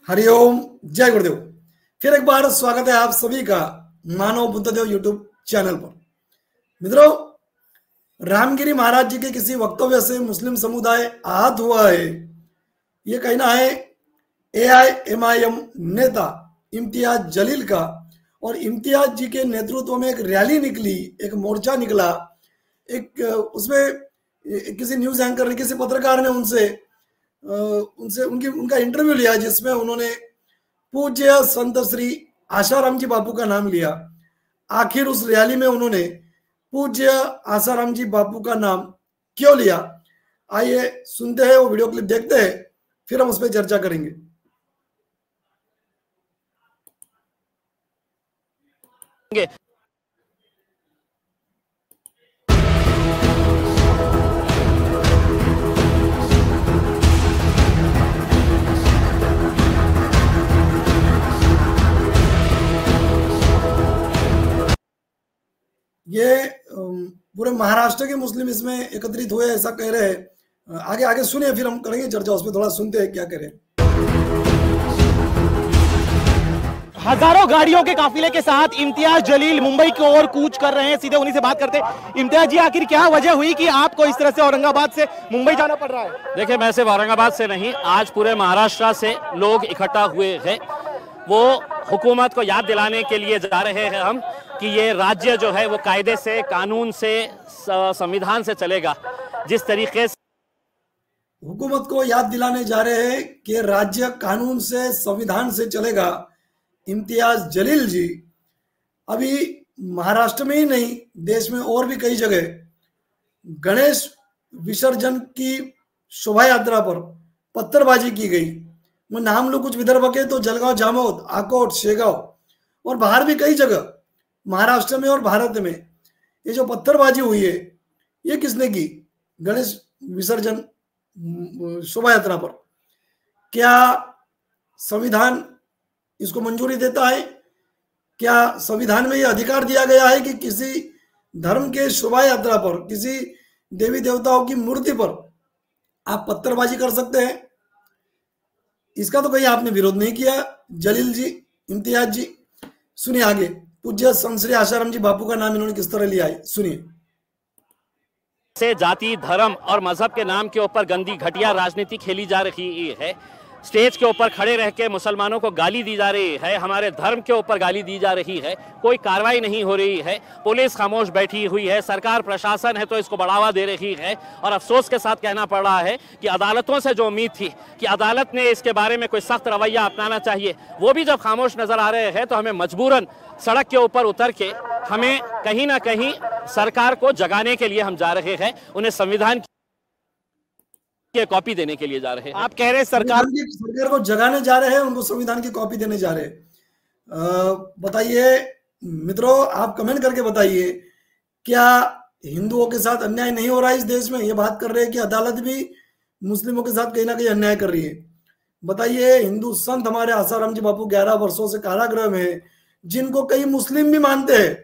हरिओम, जय गुरुदेव। फिर एक बार स्वागत है आप सभी का मानव बुद्धदेव यूट्यूब चैनल पर। मित्रों, रामगिरी महाराज जी के किसी वक्तव्य से मुस्लिम समुदाय आहत हुआ है, ये कहना है AIMIM नेता इम्तियाज जलील का। और इम्तियाज जी के नेतृत्व में एक रैली निकली, एक मोर्चा निकला। उसमें किसी न्यूज एंकर ने, किसी पत्रकार ने उनसे उनका इंटरव्यू लिया, जिसमें उन्होंने पूज्य संत श्री आसाराम जी बापू का नाम लिया। आखिर उस रैली में उन्होंने पूज्य आसाराम जी बापू का नाम क्यों लिया, आइए सुनते हैं, वो वीडियो क्लिप देखते हैं, फिर हम उस पर चर्चा करेंगे। ये पूरे महाराष्ट्र के मुस्लिम इसमें एकत्रित हुए, ऐसा कह रहे हैं। आगे आगे सुनिए, फिर हम करेंगे चर्चा उस पर। थोड़ा सुनते हैं क्या कह रहे हैं। हजारों गाड़ियों के काफिले के साथ इम्तियाज जलील मुंबई की ओर कूच कर रहे हैं। सीधे उन्हीं से बात करते हैं। इम्तियाज जी, आखिर क्या वजह हुई कि आपको इस तरह से औरंगाबाद से मुंबई जाना पड़ रहा है? देखिए, मैं सिर्फ औरंगाबाद से नहीं, आज पूरे महाराष्ट्र से लोग इकट्ठा हुए हैं। वो हुकूमत को याद दिलाने के लिए जा रहे हैं हम कि ये राज्य जो है वो कायदे से, कानून से, संविधान से चलेगा। जिस तरीके से हुकूमत को याद दिलाने जा रहे हैं कि राज्य कानून से, संविधान से चलेगा। इम्तियाज जलील जी अभी महाराष्ट्र में ही नहीं, देश में और भी कई जगह गणेश विसर्जन की शोभा यात्रा पर पत्थरबाजी की गई। मैं नाम लो कुछ विदर्भ के, तो जलगांव, जामोद, आकोट, शेगांव और बाहर भी कई जगह महाराष्ट्र में और भारत में ये जो पत्थरबाजी हुई है, ये किसने की? गणेश विसर्जन शोभा यात्रा पर। क्या संविधान इसको मंजूरी देता है? क्या संविधान में यह अधिकार दिया गया है कि किसी धर्म के शोभा यात्रा पर, किसी देवी देवताओं की मूर्ति पर आप पत्थरबाजी कर सकते हैं? इसका तो कहीं आपने विरोध नहीं किया। जलील जी, इम्तियाज जी, सुनिए आगे। पूज्य संत श्री आसाराम जी बापू का नाम इन्होंने किस तरह लिया है, सुनिए। से जाति, धर्म और मजहब के नाम के ऊपर गंदी घटिया राजनीति खेली जा रही है। स्टेज के ऊपर खड़े रह के मुसलमानों को गाली दी जा रही है, हमारे धर्म के ऊपर गाली दी जा रही है। कोई कार्रवाई नहीं हो रही है, पुलिस खामोश बैठी हुई है, सरकार प्रशासन है तो इसको बढ़ावा दे रही है। और अफसोस के साथ कहना पड़ रहा है कि अदालतों से जो उम्मीद थी कि अदालत ने इसके बारे में कोई सख्त रवैया अपनाना चाहिए, वो भी जब खामोश नजर आ रहे हैं, तो हमें मजबूरन सड़क के ऊपर उतर के हमें कहीं ना कहीं सरकार को जगाने के लिए हम जा रहे हैं, उन्हें संविधान की कॉपी देने के लिए जा रहे हैं। आप कह रहे हैं सरकार को जगाने जा रहे हैं, उनको संविधान की कॉपी देने जा रहे हैं। बताइए मित्रों, आप कमेंट करके बताइए, क्या हिंदुओं के साथ अन्याय नहीं हो रहा है इस देश में? ये बात कर रहे हैं कि अदालत भी मुस्लिमों के साथ कहीं ना कहीं अन्याय कर रही है। बताइए, हिंदू संत हमारे आसाराम जी बापू 11 वर्षों से कारागृह में है, जिनको कई मुस्लिम भी मानते हैं।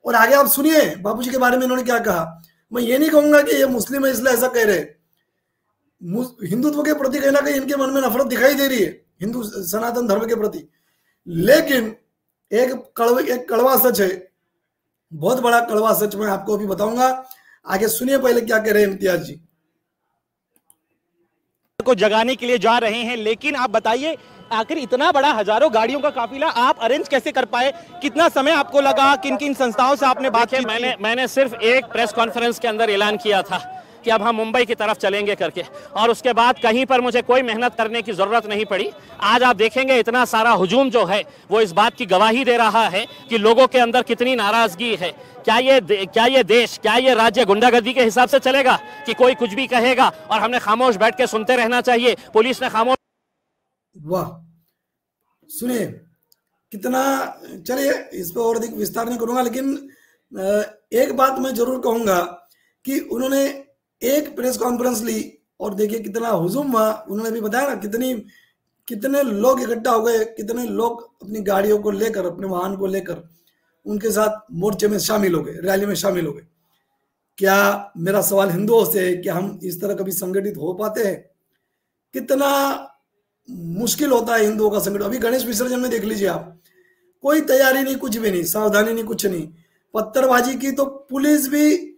और आगे आप सुनिए बापू जी के बारे में इन्होंने क्या कहा। मैं ये नहीं कहूंगा कि ये मुस्लिम है इसलिए ऐसा कह रहे हैं। हिंदुत्व के प्रति कहीं ना कहीं इनके मन में नफरत दिखाई दे रही है, हिंदू सनातन धर्म के प्रति। लेकिन एक कड़वा सच है, बहुत बड़ा कड़वा सच मैं आपको अभी बताऊंगा। आगे सुनिए पहले क्या कह रहे हैं इम्तियाज जी। को जगाने के लिए जा रहे हैं, लेकिन आप बताइए, आखिर इतना बड़ा हजारों गाड़ियों का काफिला आप अरेंज कैसे कर पाए? कितना समय आपको लगा? किन किन संस्थाओं से आपने बात की? मैंने सिर्फ एक प्रेस कॉन्फ्रेंस के अंदर ऐलान किया था कि अब हम मुंबई की तरफ चलेंगे करके, और उसके बाद कहीं पर मुझे कोई मेहनत करने की जरूरत नहीं पड़ी। आज आप देखेंगे इतना सारा हुजूम जो है वो इस बात की गवाही दे रहा है कि लोगों के अंदर कितनी नाराजगी है। क्या ये देश, क्या ये राज्य गुंडागर्दी के हिसाब से चलेगा कि कोई कुछ भी कहेगा और हमने खामोश बैठ के सुनते रहना चाहिए? पुलिस ने खामोश। वाह, सुनिए कितना। चलिए, इस पर और अधिक विस्तार नहीं करूंगा, लेकिन एक बात मैं जरूर कहूंगा कि उन्होंने एक प्रेस कॉन्फ्रेंस ली और देखिए कितना हुजूम हुआ। उन्होंने भी बताया ना कितने लोग इकट्ठा हो गए, कितने लोग अपनी गाड़ियों को लेकर, अपने वाहन को लेकर उनके साथ मोर्चे में शामिल हो गए, रैली में शामिल हो गए। क्या, मेरा सवाल हिंदुओं से है, क्या हम इस तरह कभी संगठित हो पाते हैं? कितना मुश्किल होता है हिंदुओं का संगठन। अभी गणेश विसर्जन में देख लीजिए आप, कोई तैयारी नहीं, कुछ भी नहीं, सावधानी नहीं, कुछ नहीं। पत्थरबाजी की तो पुलिस भी,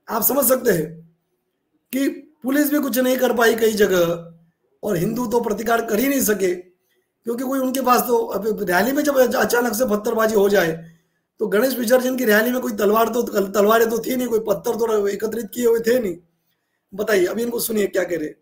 आप समझ सकते हैं कि पुलिस भी कुछ नहीं कर पाई कई जगह, और हिंदू तो प्रतिकार कर ही नहीं सके, क्योंकि कोई उनके पास तो रैली में जब अचानक से पत्थरबाजी हो जाए, तो गणेश विसर्जन की रैली में कोई तलवारें तो थी नहीं, कोई पत्थर तो एकत्रित किए हुए थे नहीं। बताइए, अभी इनको सुनिए क्या कह रहे।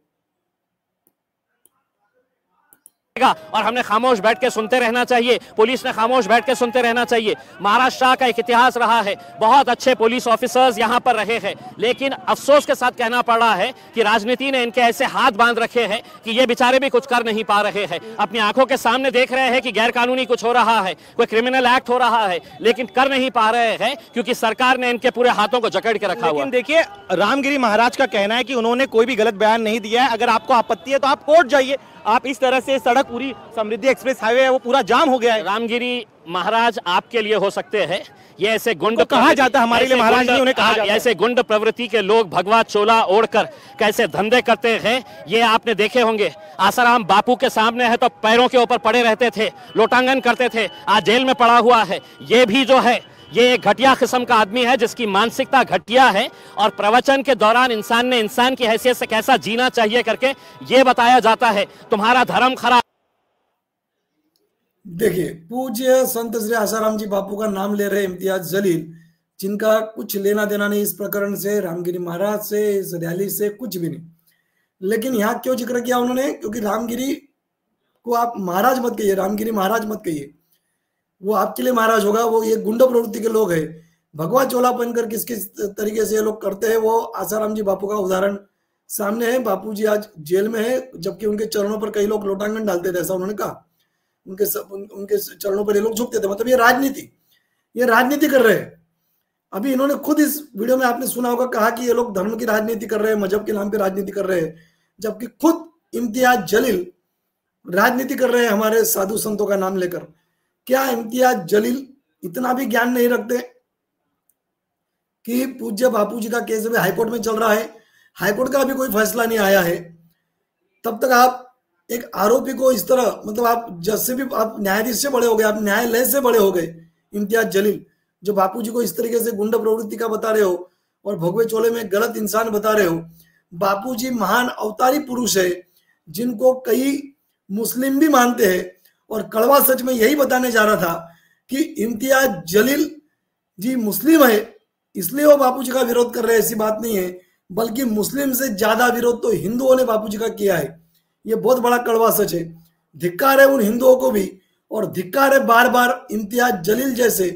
और हमने खामोश बैठ के सुनते रहना चाहिए, पुलिस ने खामोश बैठ के सुनते रहना चाहिए। महाराष्ट्र का एक इतिहास रहा है, बहुत अच्छे पुलिस ऑफिसर्स यहां पर रहे हैं, लेकिन अफसोस के साथ कहना पड़ रहा है कि राजनीति ने इनके ऐसे हाथ बांध रखे हैं कि ये बेचारे भी कुछ कर नहीं पा रहे हैं। अपनी आंखों के सामने देख रहे हैं कि गैर कानूनी कुछ हो रहा है, कोई क्रिमिनल एक्ट हो रहा है, लेकिन कर नहीं पा रहे हैं क्योंकि सरकार ने इनके पूरे हाथों को जकड़ के रखा हुआ। लेकिन देखिए, रामगिरी महाराज का कहना है कि उन्होंने कोई भी गलत बयान नहीं दिया है, अगर आपको आपत्ति है तो आप कोर्ट जाइए। आप इस तरह से सड़क पूरी समृद्धि एक्सप्रेस हाईवे है वो पूरा जाम हो गया है। रामगिरी महाराज आपके लिए हो सकते हैं, ये ऐसे गुंड कहा जाता है, हमारे लिए महाराज नहीं, उन्हें कहा जाता है। ऐसे गुंड प्रवृत्ति के लोग भगवा चोला ओढ़कर कैसे धंधे करते हैं ये आपने देखे होंगे। आसाराम बापू के सामने है तो पैरों के ऊपर पड़े रहते थे, लोटांगन करते थे, आज जेल में पड़ा हुआ है। ये भी जो है ये एक घटिया किस्म का आदमी है जिसकी मानसिकता घटिया है, और प्रवचन के दौरान इंसान ने इंसान की हैसियत से कैसा जीना चाहिए करके ये बताया जाता है। तुम्हारा धर्म खराब। देखिए, पूज्य संत श्री आसाराम जी बापू का नाम ले रहे इम्तियाज जलील, जिनका कुछ लेना देना नहीं इस प्रकरण से, रामगिरी महाराज से, इस रैली से, कुछ भी नहीं। लेकिन यहाँ क्यों जिक्र किया उन्होंने? क्योंकि रामगिरी को आप महाराज मत कहिए, रामगिरी महाराज मत कहिए, वो आपके लिए महाराज होगा। वो ये गुंडा प्रवृत्ति के लोग हैं, भगवा चोला पहनकर किस किस तरीके से ये लोग करते हैं, वो आसाराम जी बापू का उदाहरण सामने है। बापू जी आज जेल में है, जबकि उनके चरणों पर कई लोग लोटांगन डालते थे, ऐसा उन्होंने कहा। उनके चरणों पर ये लोग झुकते थे। मतलब ये राजनीति कर रहे हैं। अभी इन्होंने खुद इस वीडियो में आपने सुना होगा कहा कि ये लोग धर्म की राजनीति कर रहे हैं, मजहब के नाम पे राजनीति कर रहे हैं, जबकि खुद इम्तियाज जलील राजनीति कर रहे हैं हमारे साधु संतों का नाम लेकर। क्या इम्तियाज जलील इतना भी ज्ञान नहीं रखते कि पूज्य बापू जी का केस अभी हाईकोर्ट में चल रहा है, हाईकोर्ट का अभी कोई फैसला नहीं आया है, तब तक आप एक आरोपी को इस तरह, मतलब आप जज से भी, आप न्यायाधीश से बड़े हो गए, आप न्यायालय से बड़े हो गए। इम्तियाज जलील जो बापू जी को इस तरीके से गुंडा प्रवृत्ति का बता रहे हो और भगवे चोले में गलत इंसान बता रहे हो। बापू जी महान अवतारी पुरुष है, जिनको कई मुस्लिम भी मानते हैं, और कड़वा सच में यही बताने जा रहा था कि इम्तियाज जलील जी मुस्लिम है इसलिए वो बापू जी का विरोध कर रहे हैं, ऐसी बात नहीं है, बल्कि मुस्लिम से ज्यादा विरोध तो हिंदुओं ने बापू जी का किया है। ये बहुत बड़ा कड़वा सच है। धिक्कार है उन हिंदुओं को भी, और धिक्कार है बार बार इम्तियाज जलील जैसे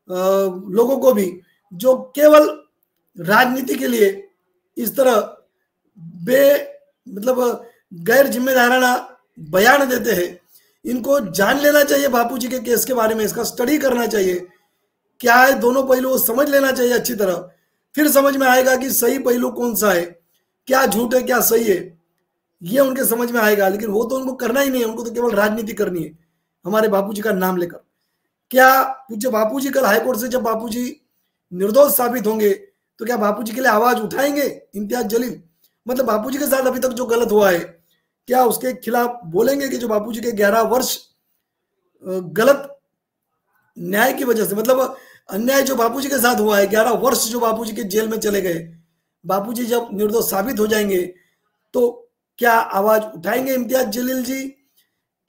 लोगों को भी, जो केवल राजनीति के लिए इस तरह मतलब गैर जिम्मेदाराना बयान देते हैं। इनको जान लेना चाहिए बापू जी के केस के बारे में, इसका स्टडी करना चाहिए, क्या है दोनों पहलू वो समझ लेना चाहिए अच्छी तरह, फिर समझ में आएगा कि सही पहलू कौन सा है, क्या झूठ है क्या सही है, ये उनके समझ में आएगा। लेकिन वो तो उनको करना ही नहीं है, उनको तो केवल राजनीति करनी है हमारे बापू जी का नाम लेकर। क्या पूज्य बापू जी कल हाईकोर्ट से जब बापू जी निर्दोष साबित होंगे तो क्या बापू जी के लिए आवाज उठाएंगे इम्तियाज जलील? मतलब बापू जी के साथ अभी तक जो गलत हुआ है, क्या उसके खिलाफ बोलेंगे कि जो बापू जी के 11 वर्ष गलत न्याय की वजह से, मतलब अन्याय जो बापू जी के साथ हुआ है, 11 वर्ष जो बापू जी के जेल में चले गए, बापू जी जब निर्दोष साबित हो जाएंगे तो क्या आवाज उठाएंगे इम्तियाज जलील जी?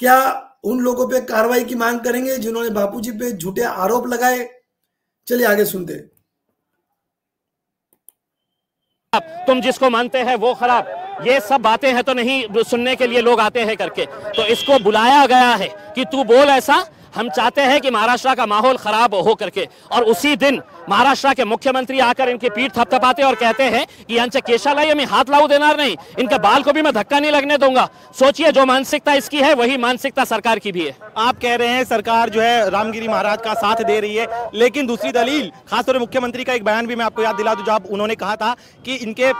क्या उन लोगों पे कार्रवाई की मांग करेंगे जिन्होंने बापू जी पे झूठे आरोप लगाए? चलिए आगे सुनते हैं। तुम जिसको मानते हैं वो खराब, ये सब बातें हैं तो नहीं सुनने के लिए लोग आते हैं करके, तो इसको बुलाया गया है कि तू बोल ऐसा, हम चाहते हैं कि महाराष्ट्र का माहौल खराब हो करके। और उसी दिन महाराष्ट्र के मुख्यमंत्री आकर इनकी पीठ थपथपाते और कहते हैं कि यांचे केशाला मैं हाथ लावू देणार नहीं, इनके बाल को भी मैं धक्का नहीं लगने दूंगा। सोचिए, जो मानसिकता इसकी है वही मानसिकता सरकार की भी है। आप कह रहे हैं सरकार जो है रामगिरी महाराज का साथ दे रही है, लेकिन दूसरी दलील, खासतौर पर मुख्यमंत्री का एक बयान भी मैं आपको याद दिला दूं, जब उन्होंने कहा था कि इनके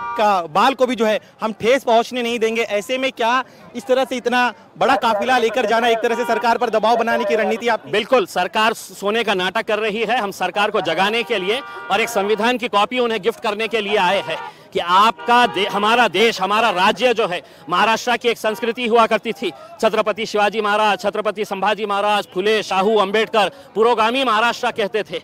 बाल को भी जो है हम ठेस पहुंचने नहीं देंगे। ऐसे में क्या इस तरह से इतना बड़ा काफिला लेकर जाना एक तरह से सरकार पर दबाव बनाने की रणनीति? आप बिल्कुल, सरकार सोने का नाटक कर रही है। हम सरकार को जगाने के के लिए और एक संविधान की कॉपी उन्हें गिफ्ट करने के लिए आए हैं कि आपका हमारा देश, हमारा राज्य जो है, महाराष्ट्र की एक संस्कृति हुआ करती थी। छत्रपति शिवाजी महाराज, छत्रपति संभाजी महाराज, फुले, शाहू, अंबेडकर पुरोगामी महाराष्ट्र कहते थे।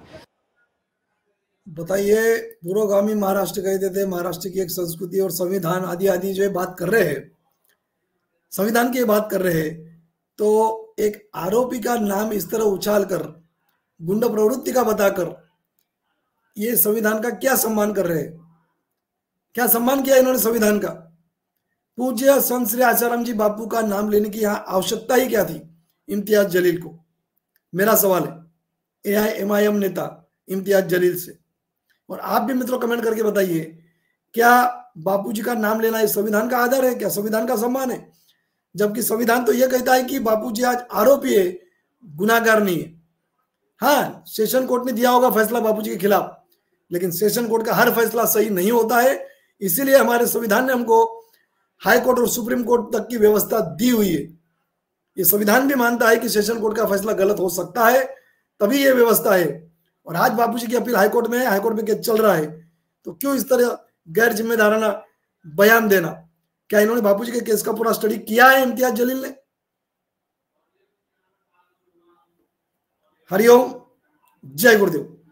बताइए, पुरोगामी महाराष्ट्र कहते थे, महाराष्ट्र की एक संस्कृति और संविधान आदि आदि जो बात कर रहे हैं, संविधान की बात कर रहे हैं, तो एक आरोपी का नाम इस तरह उछाल कर, गुंडा प्रवृत्ति का बताकर ये संविधान का क्या सम्मान कर रहे हैं? क्या सम्मान किया इन्होंने संविधान का? पूज्य संत श्री आचार्य जी बापू का नाम लेने की यहाँ आवश्यकता ही क्या थी इम्तियाज जलील को? मेरा सवाल है AIMIM नेता इम्तियाज जलील से। और आप भी मित्रों कमेंट करके बताइए, क्या बापूजी का नाम लेना इस संविधान का आदर है? क्या संविधान का सम्मान है? जबकि संविधान तो यह कहता है कि बापूजी आज आरोपी है, गुनाहगार नहीं है। हाँ, सेशन कोर्ट ने दिया होगा फैसला बापूजी के खिलाफ, लेकिन सेशन कोर्ट का हर फैसला सही नहीं होता है। इसीलिए हमारे संविधान ने हमको हाई कोर्ट और सुप्रीम कोर्ट तक की व्यवस्था दी हुई है। ये संविधान भी मानता है कि सेशन कोर्ट का फैसला गलत हो सकता है, तभी ये व्यवस्था है। और आज बापूजी की अपील हाई कोर्ट में है, हाई कोर्ट में केस चल रहा है, तो क्यों इस तरह गैर जिम्मेदाराना बयान देना? क्या इन्होंने बापूजी के केस का पूरा स्टडी किया है इम्तियाज जलील ने? हरिओम, जय गुरुदेव।